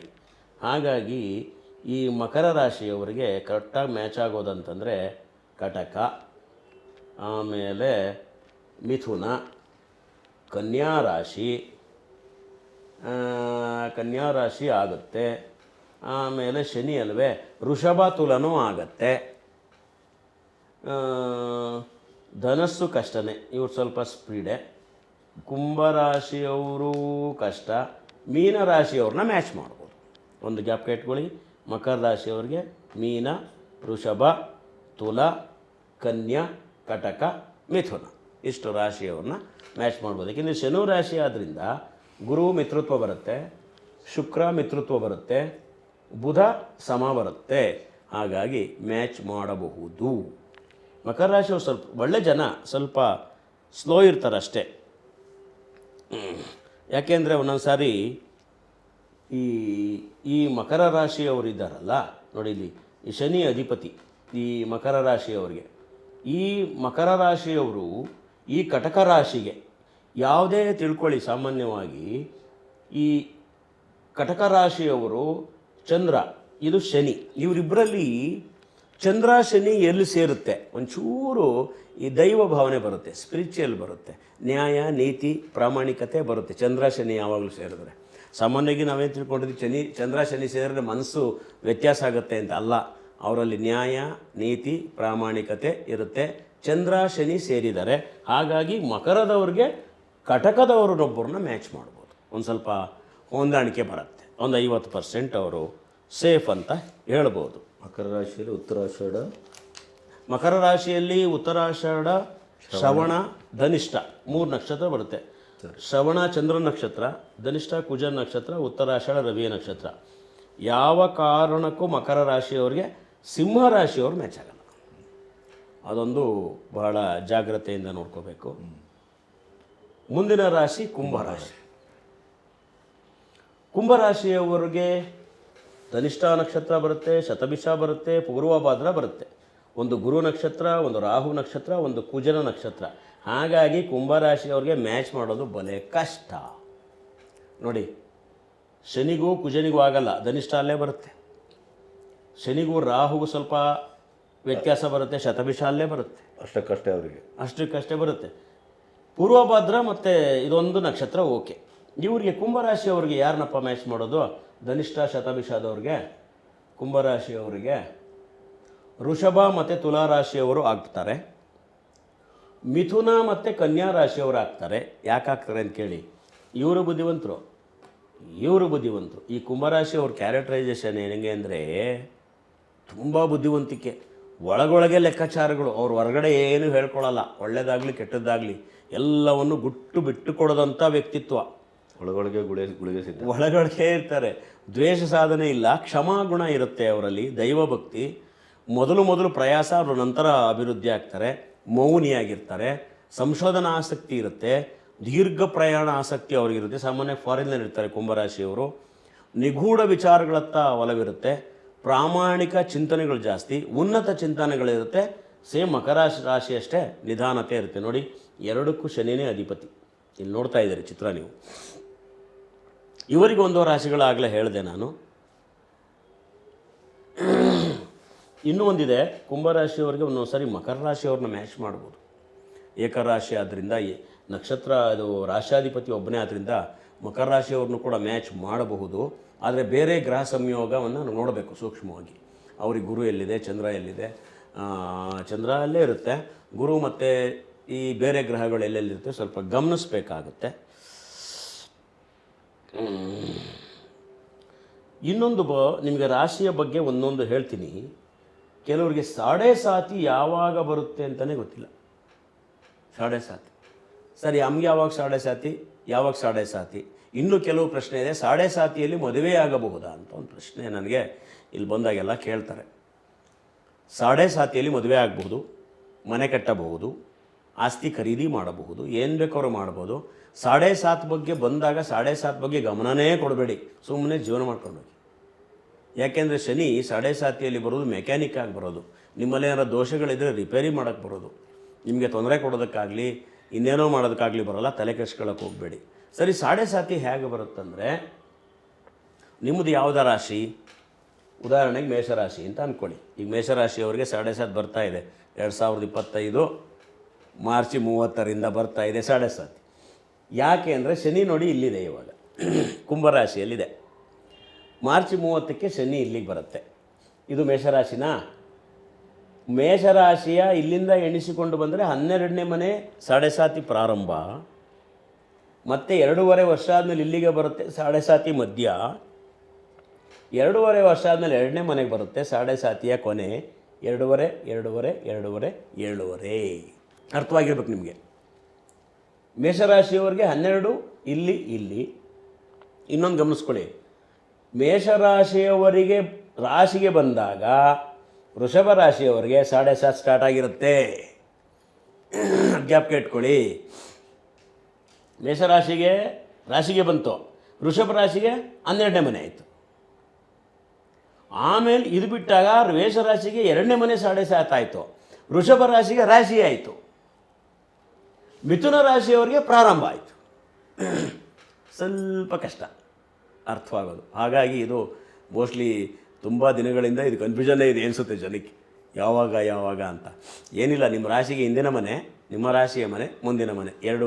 ಹಾಗಾಗಿ ಈ ಮಕರ ರಾಶಿಯವರಿಗೆ ಕರೆಕ್ಟಾಗಿ ಮ್ಯಾಚ್ ಆಗೋದಂತಂದರೆ ಕಟಕ, ಆಮೇಲೆ ಮಿಥುನ, ಕನ್ಯಾ ರಾಶಿ ಆಗುತ್ತೆ. ಆಮೇಲೆ ಶನಿ ಅಲ್ವೇ, ವೃಷಭ, ತುಲನೂ ಆಗುತ್ತೆ. ಧನಸ್ಸು ಕಷ್ಟನೇ, ಇವ್ರು ಸ್ವಲ್ಪ ಸ್ಪೀಡೆ. ಕುಂಭರಾಶಿಯವರು ಕಷ್ಟ. ಮೀನರಾಶಿಯವ್ರನ್ನ ಮ್ಯಾಚ್ ಮಾಡ್ಬೋದು. ಒಂದು ಜ್ಞಾಪಕ ಇಟ್ಕೊಳ್ಳಿ, ಮಕರ ರಾಶಿಯವ್ರಿಗೆ ಮೀನ, ವೃಷಭ, ತುಲ, ಕನ್ಯಾ, ಕಟಕ, ಮಿಥುನ ಇಷ್ಟು ರಾಶಿಯವ್ರನ್ನ ಮ್ಯಾಚ್ ಮಾಡ್ಬೋದು. ಏಕೆಂದರೆ ಶನಿ ರಾಶಿ ಆದ್ದರಿಂದ ಗುರು ಮಿತ್ರತ್ವ ಬರುತ್ತೆ, ಶುಕ್ರ ಮಿತ್ರತ್ವ ಬರುತ್ತೆ, ಬುಧ ಸಮ ಬರುತ್ತೆ. ಹಾಗಾಗಿ ಮ್ಯಾಚ್ ಮಾಡಬಹುದು. ಮಕರ ರಾಶಿಯವರು ಸ್ವಲ್ಪ ಒಳ್ಳೆ ಜನ, ಸ್ವಲ್ಪ ಸ್ಲೋ ಇರ್ತಾರೆ ಅಷ್ಟೇ. ಯಾಕೆಂದರೆ ಒಂದೊಂದು ಸಾರಿ ಈ ಮಕರ ರಾಶಿಯವರು ಇದ್ದಾರಲ್ಲ ನೋಡಿ, ಇಲ್ಲಿ ಈ ಶನಿ ಅಧಿಪತಿ ಈ ಮಕರ ರಾಶಿಯವರಿಗೆ. ಈ ಮಕರ ರಾಶಿಯವರು ಈ ಕಟಕ ರಾಶಿಗೆ ಯಾವುದೇ ತಿಳ್ಕೊಳ್ಳಿ, ಸಾಮಾನ್ಯವಾಗಿ ಈ ಕಟಕ ರಾಶಿಯವರು ಚಂದ್ರ, ಇದು ಶನಿ, ಇವರಿಬ್ಬರಲ್ಲಿ ಚಂದ್ರ ಶನಿ ಎಲ್ಲಿ ಸೇರುತ್ತೆ, ಒಂಚೂರು ಈ ದೈವ ಭಾವನೆ ಬರುತ್ತೆ, ಸ್ಪಿರಿಚುವಲ್ ಬರುತ್ತೆ, ನ್ಯಾಯ ನೀತಿ ಪ್ರಾಮಾಣಿಕತೆ ಬರುತ್ತೆ ಚಂದ್ರ ಶನಿ ಯಾವಾಗಲೂ ಸೇರಿದ್ರೆ. ಸಾಮಾನ್ಯವಾಗಿ ನಾವೇನು ತಿಳ್ಕೊಂಡಿದ್ವಿ, ಚಂದ್ರ ಶನಿ ಸೇರಿದ್ರೆ ಮನಸ್ಸು ವ್ಯತ್ಯಾಸ ಆಗುತ್ತೆ ಅಂತ. ಅಲ್ಲ, ಅವರಲ್ಲಿ ನ್ಯಾಯ ನೀತಿ ಪ್ರಾಮಾಣಿಕತೆ ಇರುತ್ತೆ. ಚಂದ್ರ ಶನಿ ಸೇರಿದ್ದಾರೆ, ಹಾಗಾಗಿ ಮಕರದವ್ರಿಗೆ ಕಟಕದವರನ್ನೊಬ್ಬರನ್ನ ಮ್ಯಾಚ್ ಮಾಡ್ಬೋದು. ಒಂದು ಸ್ವಲ್ಪ ಹೊಂದಾಣಿಕೆ ಬರುತ್ತೆ, ಒಂದು 50% ಅವರು ಸೇಫ್ ಅಂತ ಹೇಳ್ಬೋದು. ಮಕರ ರಾಶಿಯಲ್ಲಿ ಉತ್ತರಾಷಾಢ, ಮಕರ ರಾಶಿಯಲ್ಲಿ ಉತ್ತರಾಷಾಢ, ಶ್ರವಣ, ಧನಿಷ್ಠ 3 ನಕ್ಷತ್ರ ಬರುತ್ತೆ. ಶ್ರವಣ ಚಂದ್ರ ನಕ್ಷತ್ರ, ಧನಿಷ್ಠ ಕುಜ ನಕ್ಷತ್ರ, ಉತ್ತರಾಷಾಢ ರವಿಯ ನಕ್ಷತ್ರ. ಯಾವ ಕಾರಣಕ್ಕೂ ಮಕರ ರಾಶಿಯವರಿಗೆ ಸಿಂಹ ರಾಶಿಯವರು ಮ್ಯಾಚ್ ಆಗಲ್ಲ. ಅದೊಂದು ಬಹಳ ಜಾಗ್ರತೆಯಿಂದ ನೋಡ್ಕೋಬೇಕು. ಮುಂದಿನ ರಾಶಿ ಕುಂಭರಾಶಿ. ಕುಂಭರಾಶಿಯವರಿಗೆ ಧನಿಷ್ಠ ನಕ್ಷತ್ರ ಬರುತ್ತೆ, ಶತಭಿಷ ಬರುತ್ತೆ, ಪೂರ್ವಭಾದ್ರ ಬರುತ್ತೆ. ಒಂದು ಗುರು ನಕ್ಷತ್ರ, ಒಂದು ರಾಹು ನಕ್ಷತ್ರ, ಒಂದು ಕುಜನ ನಕ್ಷತ್ರ. ಹಾಗಾಗಿ ಕುಂಭರಾಶಿಯವ್ರಿಗೆ ಮ್ಯಾಚ್ ಮಾಡೋದು ಬಲೆ ಕಷ್ಟ. ನೋಡಿ, ಶನಿಗೂ ಕುಜನಿಗೂ ಆಗಲ್ಲ, ಧನಿಷ್ಠ ಅಲ್ಲೇ ಬರುತ್ತೆ. ಶನಿಗೂ ರಾಹುಗೂ ಸ್ವಲ್ಪ ವ್ಯತ್ಯಾಸ ಬರುತ್ತೆ, ಶತಭಿಷ ಅಲ್ಲೇ ಬರುತ್ತೆ. ಅಷ್ಟಕ್ಕಷ್ಟೇ ಅವರಿಗೆ, ಅಷ್ಟಕ್ಕಷ್ಟೇ ಬರುತ್ತೆ. ಪೂರ್ವಭದ್ರ ಮತ್ತು ಇದೊಂದು ನಕ್ಷತ್ರ ಓಕೆ. ಇವರಿಗೆ ಕುಂಭರಾಶಿಯವ್ರಿಗೆ ಯಾರನ್ನಪ್ಪ ಮ್ಯಾಚ್ ಮಾಡೋದು? ಧನಿಷ್ಠ ಶತಭಿಷಾದವ್ರಿಗೆ ಕುಂಭರಾಶಿಯವರಿಗೆ ವೃಷಭ ಮತ್ತು ತುಲಾ ರಾಶಿಯವರು ಆಗ್ತಾರೆ. ಮಿಥುನ ಮತ್ತು ಕನ್ಯಾ ರಾಶಿಯವರು ಆಗ್ತಾರೆ. ಯಾಕೆ ಆಗ್ತಾರೆ ಅಂತ ಕೇಳಿ, ಇವರು ಬುದ್ಧಿವಂತರು. ಈ ಕುಂಭರಾಶಿಯವ್ರ ಕ್ಯಾರೆಕ್ಟರೈಸೇಷನ್ ಹೆಂಗೆ ಅಂದರೆ ತುಂಬ ಬುದ್ಧಿವಂತಿಕೆ, ಒಳಗೊಳಗೆ ಲೆಕ್ಕಾಚಾರಗಳು. ಅವ್ರು ಹೊರಗಡೆ ಏನು ಹೇಳ್ಕೊಳ್ಳಲ್ಲ, ಒಳ್ಳೆಯದಾಗಲಿ ಕೆಟ್ಟದ್ದಾಗಲಿ ಎಲ್ಲವನ್ನು ಗುಟ್ಟು ಬಿಟ್ಟು ಕೊಡೋದಂಥ ವ್ಯಕ್ತಿತ್ವ. ಒಳಗೊಳಗೆ ಗುಳಿಗೆ ಸಿದ್ಧ, ಒಳಗೊಳಗೆ ಇರ್ತಾರೆ. ದ್ವೇಷ ಸಾಧನೆ ಇಲ್ಲ, ಕ್ಷಮಾಗುಣ ಇರುತ್ತೆ ಅವರಲ್ಲಿ, ದೈವಭಕ್ತಿ. ಮೊದಲು ಪ್ರಯಾಸ, ಅವರು ನಂತರ ಅಭಿವೃದ್ಧಿ ಆಗ್ತಾರೆ. ಮೌನಿಯಾಗಿರ್ತಾರೆ, ಸಂಶೋಧನಾ ಆಸಕ್ತಿ ಇರುತ್ತೆ, ದೀರ್ಘ ಪ್ರಯಾಣ ಆಸಕ್ತಿ ಅವ್ರಿಗಿರುತ್ತೆ. ಸಾಮಾನ್ಯ ಫಾರಿನ್ನಲ್ಲಿ ಇರ್ತಾರೆ ಕುಂಭರಾಶಿಯವರು. ನಿಗೂಢ ವಿಚಾರಗಳತ್ತ ಒಲವಿರುತ್ತೆ, ಪ್ರಾಮಾಣಿಕ ಚಿಂತನೆಗಳು ಜಾಸ್ತಿ, ಉನ್ನತ ಚಿಂತನೆಗಳಿರುತ್ತೆ. ಸೇಮ್ ಮಕರ ರಾಶಿ ಅಷ್ಟೇ ನಿಧಾನತೆ ಇರುತ್ತೆ. ನೋಡಿ, ಎರಡಕ್ಕೂ ಶನಿನೇ ಅಧಿಪತಿ. ಇಲ್ಲಿ ನೋಡ್ತಾ ಇದ್ದೀರಿ ಚಿತ್ರ ನೀವು. ಇವರಿಗೆ ಒಂದು ರಾಶಿಗಳಾಗಲೇ ಹೇಳಿದೆ ನಾನು. ಇನ್ನೂ ಒಂದಿದೆ, ಕುಂಭರಾಶಿಯವರಿಗೆ ಒಂದೊಂದು ಸಾರಿ ಮಕರ ರಾಶಿಯವ್ರನ್ನ ಮ್ಯಾಚ್ ಮಾಡ್ಬೋದು. ಏಕರಾಶಿ ಆದ್ದರಿಂದ ನಕ್ಷತ್ರ ಅದು ರಾಶಿಯಾಧಿಪತಿ ಒಬ್ಬನೇ ಆದ್ದರಿಂದ ಮಕರ ರಾಶಿಯವ್ರನ್ನೂ ಕೂಡ ಮ್ಯಾಚ್ ಮಾಡಬಹುದು. ಆದರೆ ಬೇರೆ ಗ್ರಹ ಸಂಯೋಗವನ್ನು ನಾವು ನೋಡಬೇಕು ಸೂಕ್ಷ್ಮವಾಗಿ. ಅವ್ರಿಗೆ ಗುರು ಎಲ್ಲಿದೆ, ಚಂದ್ರ ಎಲ್ಲಿದೆ. ಚಂದ್ರ ಅಲ್ಲೇ ಇರುತ್ತೆ, ಗುರು ಮತ್ತು ಈ ಬೇರೆ ಗ್ರಹಗಳು ಎಲ್ಲೆಲ್ಲಿರುತ್ತೆ ಸ್ವಲ್ಪ ಗಮನಿಸಬೇಕಾಗುತ್ತೆ. ಇನ್ನೊಂದು ನಿಮಗೆ ರಾಶಿಯ ಬಗ್ಗೆ ಒಂದೊಂದು ಹೇಳ್ತೀನಿ. ಕೆಲವರಿಗೆ ಸಾಡೆ ಸಾತಿ ಯಾವಾಗ ಬರುತ್ತೆ ಅಂತಲೇ ಗೊತ್ತಿಲ್ಲ. ಸಾಡೆ ಸಾತಿ ಸರಿ, ನಮ್ಗೆ ಯಾವಾಗ ಸಾಡೆ ಸಾತಿ. ಇನ್ನೂ ಕೆಲವು ಪ್ರಶ್ನೆ ಇದೆ, ಸಾಡೆ ಸಾತಿಯಲ್ಲಿ ಮದುವೆ ಆಗಬಹುದಾ ಅಂತ ಒಂದು ಪ್ರಶ್ನೆ ನನಗೆ ಇಲ್ಲಿ ಬಂದಾಗೆಲ್ಲ ಕೇಳ್ತಾರೆ. ಸಾಡೆ ಸಾತಿಯಲ್ಲಿ ಮದುವೆ ಆಗಬಹುದು, ಮನೆ ಕಟ್ಟಬಹುದು, ಆಸ್ತಿ ಖರೀದಿ ಮಾಡಬಹುದು, ಏನು ಬೇಕಾದ್ರೂ ಮಾಡ್ಬೋದು. ಸಾಡೆ ಸಾತ್ ಬಗ್ಗೆ ಬಂದಾಗ ಸಾಡೆ ಸಾತ್ ಬಗ್ಗೆ ಗಮನನೇ ಕೊಡಬೇಡಿ, ಸುಮ್ಮನೆ ಜೀವನ ಮಾಡ್ಕೊಂಡು ಹೋಗಿ. ಯಾಕೆಂದರೆ ಶನಿ ಸಾಡೆ ಸಾತಿಯಲ್ಲಿ ಬರೋದು ಮೆಕ್ಯಾನಿಕ್ ಆಗಿ ಬರೋದು. ನಿಮ್ಮಲ್ಲಿ ಏನಾರ ದೋಷಗಳಿದ್ದರೆ ರಿಪೇರಿ ಮಾಡೋಕ್ಕೆ ಬರೋದು. ನಿಮಗೆ ತೊಂದರೆ ಕೊಡೋದಕ್ಕಾಗಲಿ ಇನ್ನೇನೋ ಮಾಡೋದಕ್ಕಾಗಲಿ ಬರೋಲ್ಲ, ತಲೆ ಕೆಡಿಸ್ಕೊಳ್ಳೋಕೆ ಹೋಗಬೇಡಿ. ಸರಿ, ಸಾಡೆ ಸಾತಿ ಹೇಗೆ ಬರುತ್ತಂದರೆ, ನಿಮ್ಮದು ಯಾವುದ ರಾಶಿ, ಉದಾಹರಣೆಗೆ ಮೇಷರಾಶಿ ಅಂತ ಅಂದ್ಕೊಳ್ಳಿ. ಈಗ ಮೇಷರಾಶಿಯವರಿಗೆ ಸಾಡೆ ಸಾತ್ ಬರ್ತಾ ಇದೆ. 2025 ಮಾರ್ಚ್ 30ರಿಂದ ಬರ್ತಾ ಇದೆ ಸಾಡೆ ಸಾತಿ. ಯಾಕೆ ಅಂದರೆ ಶನಿ ನೋಡಿ ಇಲ್ಲಿದೆ, ಇವಾಗ ಕುಂಭರಾಶಿಯಲ್ಲಿದೆ. ಮಾರ್ಚ್ 30ಕ್ಕೆ ಶನಿ ಇಲ್ಲಿಗೆ ಬರುತ್ತೆ. ಇದು ಮೇಷರಾಶಿನಾ? ಮೇಷರಾಶಿಯ ಇಲ್ಲಿಂದ ಎಣಿಸಿಕೊಂಡು ಬಂದರೆ 12ನೇ ಮನೆ ಸಾಡೆ ಸಾತಿ ಪ್ರಾರಂಭ, ಮತ್ತು 2.5 ವರ್ಷ ಆದಮೇಲೆ ಇಲ್ಲಿಗೆ ಬರುತ್ತೆ ಸಾಡೆ ಸಾತಿ ಮಧ್ಯ, 2.5 ವರ್ಷ ಆದಮೇಲೆ 2ನೇ ಮನೆಗೆ ಬರುತ್ತೆ ಸಾಡೆ ಸಾತಿಯ ಕೊನೆ. 2.5 ಅರ್ಥವಾಗಿರ್ಬೇಕು ನಿಮಗೆ. ಮೇಷರಾಶಿಯವರಿಗೆ 12 ಇಲ್ಲಿ. ಇನ್ನೊಂದು ಗಮನಿಸ್ಕೊಳ್ಳಿ, ಮೇಷರಾಶಿಯವರಿಗೆ ರಾಶಿಗೆ ಬಂದಾಗ ವೃಷಭ ರಾಶಿಯವರಿಗೆ ಸಾಡೆ ಸಾತ್ ಸ್ಟಾರ್ಟ್ ಆಗಿರುತ್ತೆ. ಗ್ಯಾಪ್ ಇಟ್ಕೊಳ್ಳಿ. ರಾಶಿಗೆ ಬಂತು, ವೃಷಭ ರಾಶಿಗೆ 12ನೇ ಮನೆ ಆಯಿತು. ಆಮೇಲೆ ಇದು ಬಿಟ್ಟಾಗ ಮೇಷರಾಶಿಗೆ 2ನೇ ಮನೆ 7.5 ಆಯಿತು, ವೃಷಭ ರಾಶಿಗೆ ರಾಶಿ ಆಯಿತು, ಮಿಥುನ ರಾಶಿಯವರಿಗೆ ಪ್ರಾರಂಭ ಆಯಿತು. ಸ್ವಲ್ಪ ಕಷ್ಟ ಅರ್ಥವಾಗೋದು. ಹಾಗಾಗಿ ಇದು ಮೋಸ್ಟ್ಲಿ ತುಂಬ ದಿನಗಳಿಂದ ಇದು ಕನ್ಫ್ಯೂಷನ್ನೇ ಇದೆ ಅನಿಸುತ್ತೆ ಜನಕ್ಕೆ, ಯಾವಾಗ ಅಂತ. ಏನಿಲ್ಲ, ನಿಮ್ಮ ರಾಶಿಗೆ ಹಿಂದಿನ ಮನೆ, ನಿಮ್ಮ ರಾಶಿಯ ಮನೆ, ಮುಂದಿನ ಮನೆ 2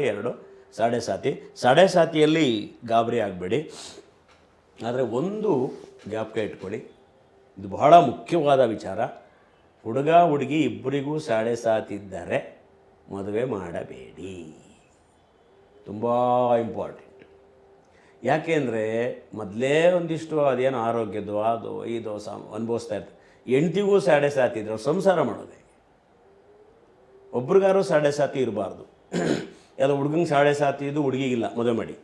2 7.5 ಗಾಬರಿ ಆಗಬೇಡಿ. ಆದರೆ ಒಂದು ಜ್ಞಾಪಕ ಇಟ್ಕೊಳ್ಳಿ, ಇದು ಬಹಳ ಮುಖ್ಯವಾದ ವಿಚಾರ. ಹುಡುಗ ಹುಡುಗಿ ಇಬ್ಬರಿಗೂ 7.5 ಇದ್ದರೆ ಮದುವೆ ಮಾಡಬೇಡಿ, ತುಂಬ ಇಂಪಾರ್ಟೆಂಟ್. ಯಾಕೆಂದರೆ ಮೊದಲೇ ಒಂದಿಷ್ಟು ಅದೇನು ಆರೋಗ್ಯದ್ದು ಅದು ಇದು ಅನುಭವಿಸ್ತಾ ಇರ್ತಾರೆ. ಹೆಂಡ್ತಿಗೂ 7.5 ಇದ್ರೆ ಅವ್ರು ಸಂಸಾರ ಮಾಡೋದೆ. ಒಬ್ರಿಗಾರು 7.5 ಇರಬಾರ್ದು. ಎಲ್ಲ ಹುಡುಗಂಗೆ 7.5 ಇದ್ದು ಹುಡುಗಿಗಿಲ್ಲ, ಮದುವೆ ಮಾಡಿ.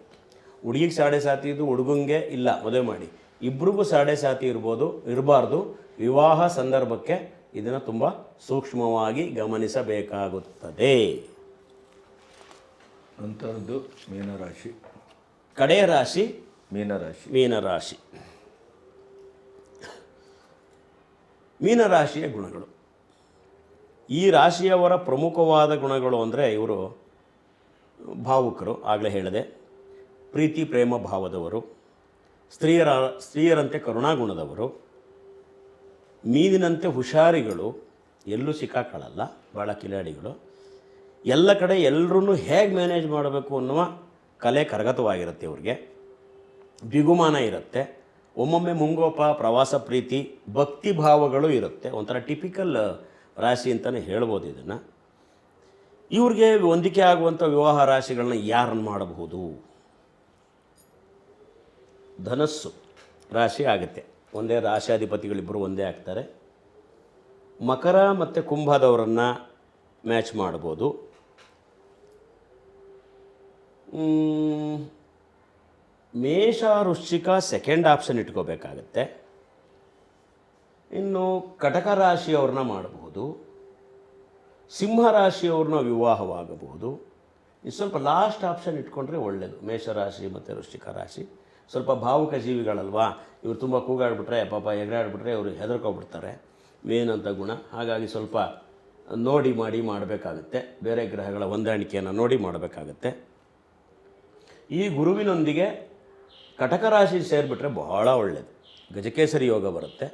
ಹುಡುಗಿಗೆ 7.5 ಇದ್ದು ಹುಡುಗಂಗೆ ಇಲ್ಲ, ಮದುವೆ ಮಾಡಿ. ಇಬ್ರಿಗೂ 7.5 ಇರಬಾರ್ದು. ವಿವಾಹ ಸಂದರ್ಭಕ್ಕೆ ಇದನ್ನು ತುಂಬ ಸೂಕ್ಷ್ಮವಾಗಿ ಗಮನಿಸಬೇಕಾಗುತ್ತದೆ. ಅಂಥದ್ದು ಮೀನರಾಶಿ. ಕಡೆಯ ರಾಶಿ ಮೀನರಾಶಿ. ಮೀನರಾಶಿಯ ಗುಣಗಳು. ಈ ರಾಶಿಯವರ ಪ್ರಮುಖವಾದ ಗುಣಗಳು ಅಂದರೆ ಇವರು ಭಾವುಕರು, ಆಗಲೇ ಹೇಳಿದೆ, ಪ್ರೀತಿ ಪ್ರೇಮ ಭಾವದವರು, ಸ್ತ್ರೀಯರಂತೆ ಕರುಣಾಗುಣದವರು, ಮೀನಿನಂತೆ ಹುಷಾರಿಗಳು, ಎಲ್ಲೂ ಸಿಕ್ಕಾಕೊಳ್ಳಲ್ಲ, ಭಾಳ ಕಿಲಾಡಿಗಳು, ಎಲ್ಲ ಕಡೆ ಎಲ್ಲರೂ ಹೇಗೆ ಮ್ಯಾನೇಜ್ ಮಾಡಬೇಕು ಅನ್ನುವ ಕಲೆ ಕರಗತವಾಗಿರುತ್ತೆ ಇವ್ರಿಗೆ. ಬಿಗುಮಾನ ಇರುತ್ತೆ, ಒಮ್ಮೊಮ್ಮೆ ಮುಂಗೋಪ, ಪ್ರವಾಸ ಪ್ರೀತಿ, ಭಕ್ತಿ ಭಾವಗಳು ಇರುತ್ತೆ. ಒಂಥರ ಟಿಪಿಕಲ್ ರಾಶಿ ಅಂತಲೇ ಹೇಳ್ಬೋದು ಇದನ್ನು. ಇವ್ರಿಗೆ ಹೊಂದಿಕೆ ಆಗುವಂಥ ವಿವಾಹ ರಾಶಿಗಳನ್ನ ಯಾರನ್ನು ಮಾಡಬಹುದು? ಧನಸ್ಸು ರಾಶಿ ಆಗುತ್ತೆ, ಒಂದೇ ರಾಶಿಯಾಧಿಪತಿಗಳಿಬ್ಬರು ಒಂದೇ ಆಗ್ತಾರೆ. ಮಕರ ಮತ್ತು ಕುಂಭದವರನ್ನು ಮ್ಯಾಚ್ ಮಾಡ್ಬೋದು. ಮೇಷ ವೃಶ್ಚಿಕ ಸೆಕೆಂಡ್ ಆಪ್ಷನ್ ಇಟ್ಕೋಬೇಕಾಗತ್ತೆ. ಇನ್ನು ಕಟಕ ರಾಶಿಯವ್ರನ್ನ ಮಾಡಬಹುದು, ಸಿಂಹ ರಾಶಿಯವ್ರನ್ನ ವಿವಾಹವಾಗಬಹುದು. ಇದು ಸ್ವಲ್ಪ ಲಾಸ್ಟ್ ಆಪ್ಷನ್ ಇಟ್ಕೊಂಡ್ರೆ ಒಳ್ಳೆಯದು. ಮೇಷರಾಶಿ ಮತ್ತು ವೃಶ್ಚಿಕ ರಾಶಿ ಸ್ವಲ್ಪ ಭಾವುಕ ಜೀವಿಗಳಲ್ವಾ, ಇವರು ತುಂಬ ಕೂಗಾಡ್ಬಿಟ್ರೆ ಪಾಪ ಎಗರಾಡ್ಬಿಟ್ರೆ ಇವರು ಹೆದರ್ಕೊಬಿಡ್ತಾರೆ, ಮೇನಂತ ಗುಣ. ಹಾಗಾಗಿ ಸ್ವಲ್ಪ ನೋಡಿ ಮಾಡಬೇಕಾಗುತ್ತೆ, ಬೇರೆ ಗ್ರಹಗಳ ಹೊಂದಾಣಿಕೆಯನ್ನು ನೋಡಿ ಮಾಡಬೇಕಾಗತ್ತೆ. ಈ ಗುರುವಿನೊಂದಿಗೆ ಕಟಕ ರಾಶಿ ಸೇರಿಬಿಟ್ರೆ ಬಹಳ ಒಳ್ಳೆಯದು, ಗಜಕೇಸರಿ ಯೋಗ ಬರುತ್ತೆ.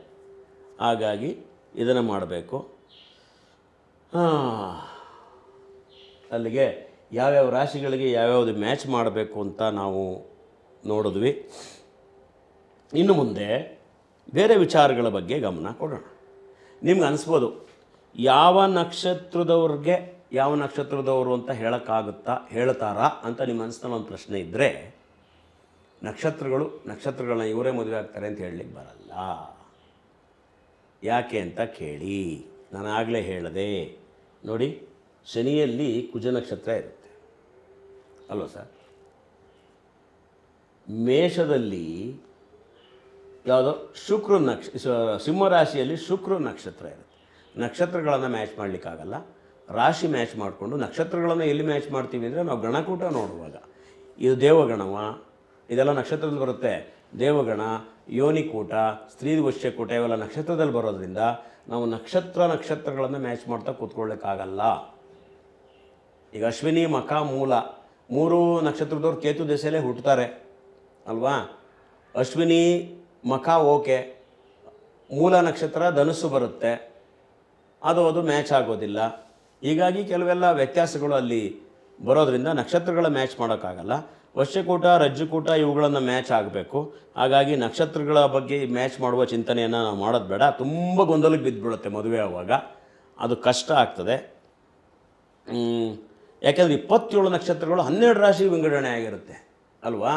ಹಾಗಾಗಿ ಇದನ್ನು ಮಾಡಬೇಕು. ಅಲ್ಲಿಗೆ ಯಾವ್ಯಾವ ರಾಶಿಗಳಿಗೆ ಯಾವ್ಯಾವುದು ಮ್ಯಾಚ್ ಮಾಡಬೇಕು ಅಂತ ನಾವು ನೋಡಿದ್ವಿ. ಇನ್ನು ಮುಂದೆ ಬೇರೆ ವಿಚಾರಗಳ ಬಗ್ಗೆ ಗಮನ ಕೊಡೋಣ. ನಿಮ್ಗೆ ಅನಿಸ್ಬೋದು, ಯಾವ ನಕ್ಷತ್ರದವರು ಅಂತ ಹೇಳ್ತಾರಾ ಅಂತ ನಿಮ್ಮ ಮನಸ್ಸಿನಲ್ಲಿ ಒಂದು ಪ್ರಶ್ನೆ ಇದ್ದರೆ, ನಕ್ಷತ್ರಗಳನ್ನ ಇವರೇ ಮದುವೆ ಆಗ್ತಾರೆ ಅಂತ ಹೇಳಲಿಕ್ಕೆ ಬರಲ್ಲ. ಯಾಕೆ ಅಂತ ಕೇಳಿ. ನಾನು ಆಗಲೇ ಹೇಳಿದೆ ನೋಡಿ, ಶನಿಯಲ್ಲಿ ಕುಜ ನಕ್ಷತ್ರ ಇರುತ್ತೆ ಅಲ್ವ ಸರ್? ಮೇಷದಲ್ಲಿ ಯಾವುದೋ ಸಿಂಹರಾಶಿಯಲ್ಲಿ ಶುಕ್ರ ನಕ್ಷತ್ರ ಇರುತ್ತೆ. ನಕ್ಷತ್ರಗಳನ್ನು ಮ್ಯಾಚ್ ಮಾಡಲಿಕ್ಕಾಗಲ್ಲ, ರಾಶಿ ಮ್ಯಾಚ್ ಮಾಡಿಕೊಂಡು. ನಕ್ಷತ್ರಗಳನ್ನು ಎಲ್ಲಿ ಮ್ಯಾಚ್ ಮಾಡ್ತೀವಿ ಅಂದರೆ ನಾವು ಗಣಕೂಟ ನೋಡುವಾಗ, ಇದು ದೇವಗಣವ, ಇದೆಲ್ಲ ನಕ್ಷತ್ರದಲ್ಲಿ ಬರುತ್ತೆ. ದೇವಗಣ, ಯೋನಿಕೂಟ, ಸ್ತ್ರೀವಶ್ಯಕೂಟ ಇವೆಲ್ಲ ನಕ್ಷತ್ರದಲ್ಲಿ ಬರೋದ್ರಿಂದ ನಾವು ನಕ್ಷತ್ರಗಳನ್ನು ಮ್ಯಾಚ್ ಮಾಡ್ತಾ ಕೂತ್ಕೊಳ್ಳೋಕ್ಕಾಗಲ್ಲ. ಈಗ ಅಶ್ವಿನಿ, ಮಖ, ಮೂಲ 3 ನಕ್ಷತ್ರದವ್ರು ಕೇತು ದೆಸೆಯಲ್ಲೇ ಹುಟ್ಟುತ್ತಾರೆ ಅಲ್ವಾ? ಅಶ್ವಿನಿ, ಮಖ ಓಕೆ, ಮೂಲ ನಕ್ಷತ್ರ ಧನುಸ್ಸು ಬರುತ್ತೆ, ಅದು ಮ್ಯಾಚ್ ಆಗೋದಿಲ್ಲ. ಹೀಗಾಗಿ ಕೆಲವೆಲ್ಲ ವ್ಯತ್ಯಾಸಗಳು ಅಲ್ಲಿ ಬರೋದ್ರಿಂದ ನಕ್ಷತ್ರಗಳ ಮ್ಯಾಚ್ ಮಾಡೋಕ್ಕಾಗಲ್ಲ. ವಶ್ಯಕೂಟ, ರಜ್ಜುಕೂಟ ಇವುಗಳನ್ನು ಮ್ಯಾಚ್ ಆಗಬೇಕು. ಹಾಗಾಗಿ ನಕ್ಷತ್ರಗಳ ಬಗ್ಗೆ ಮ್ಯಾಚ್ ಮಾಡುವ ಚಿಂತನೆಯನ್ನು ನಾವು ಮಾಡೋದು ಬೇಡ. ತುಂಬ ಗೊಂದಲಕ್ಕೆ ಬಿದ್ದುಬಿಡುತ್ತೆ ಮದುವೆ ಆವಾಗ, ಅದು ಕಷ್ಟ ಆಗ್ತದೆ. ಯಾಕೆಂದರೆ 27 ನಕ್ಷತ್ರಗಳು 12 ರಾಶಿ ವಿಂಗಡಣೆ ಆಗಿರುತ್ತೆ ಅಲ್ವಾ?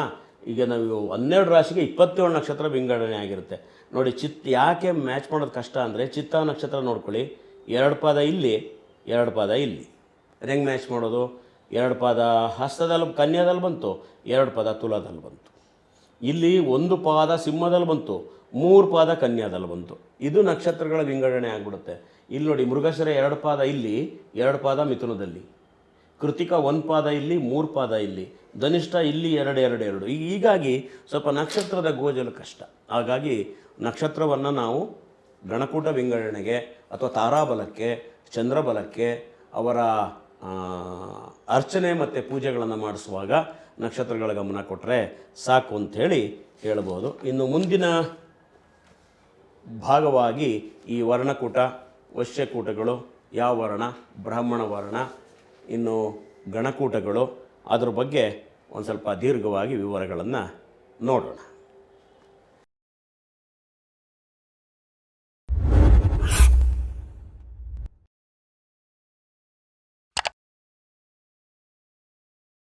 ಈಗ ನಾವು 12 ರಾಶಿಗೆ 27 ನಕ್ಷತ್ರ ವಿಂಗಡಣೆ ಆಗಿರುತ್ತೆ ನೋಡಿ. ಯಾಕೆ ಮ್ಯಾಚ್ ಮಾಡೋದು ಕಷ್ಟ ಅಂದರೆ, ಚಿತ್ತ ನಕ್ಷತ್ರ ನೋಡ್ಕೊಳ್ಳಿ, 2 ಪಾದ ಇಲ್ಲಿ, 2 ಪಾದ ಇಲ್ಲಿ. ಹೆಂಗೆ ಮ್ಯಾಚ್ ಮಾಡೋದು? 2 ಪಾದ ಹಸ್ತದಲ್ಲಿ ಕನ್ಯಾದಲ್ಲಿ ಬಂತು, 2 ಪಾದ ತುಲಾದಲ್ಲಿ ಬಂತು. ಇಲ್ಲಿ 1 ಪಾದ ಸಿಂಹದಲ್ಲಿ ಬಂತು, 3 ಪಾದ ಕನ್ಯಾದಲ್ಲಿ ಬಂತು. ಇದು ನಕ್ಷತ್ರಗಳ ವಿಂಗಡಣೆ ಆಗಿಬಿಡುತ್ತೆ. ಇಲ್ಲಿ ನೋಡಿ, ಮೃಗಶಿರ 2 ಪಾದ ಇಲ್ಲಿ, 2 ಪಾದ ಮಿಥುನದಲ್ಲಿ, ಕೃತಿಕ 1 ಪಾದ ಇಲ್ಲಿ, 3 ಪಾದ ಇಲ್ಲಿ, ಧನಿಷ್ಠ ಇಲ್ಲಿ 2 2 2. ಹೀಗಾಗಿ ಸ್ವಲ್ಪ ನಕ್ಷತ್ರದ ಗೋಜಲು ಕಷ್ಟ. ಹಾಗಾಗಿ ನಕ್ಷತ್ರವನ್ನು ನಾವು ಗಣಕೂಟ ವಿಂಗಡಣೆಗೆ ಅಥವಾ ತಾರಾಬಲಕ್ಕೆ, ಚಂದ್ರಬಲಕ್ಕೆ, ಅವರ ಅರ್ಚನೆ ಮತ್ತು ಪೂಜೆಗಳನ್ನು ಮಾಡಿಸುವಾಗ ನಕ್ಷತ್ರಗಳ ಗಮನ ಕೊಟ್ಟರೆ ಸಾಕು ಅಂಥೇಳಿ ಹೇಳ್ಬೋದು. ಇನ್ನು ಮುಂದಿನ ಭಾಗವಾಗಿ ಈ ವರ್ಣಕೂಟ, ವಶ್ಯಕೂಟಗಳು, ಯಾವ ವರ್ಣ, ಬ್ರಾಹ್ಮಣ ವರ್ಣ, ಇನ್ನು ಗಣಕೂಟಗಳು, ಅದ್ರ ಬಗ್ಗೆ ಒಂದು ಸ್ವಲ್ಪ ದೀರ್ಘವಾಗಿ ವಿವರಗಳನ್ನು ನೋಡೋಣ.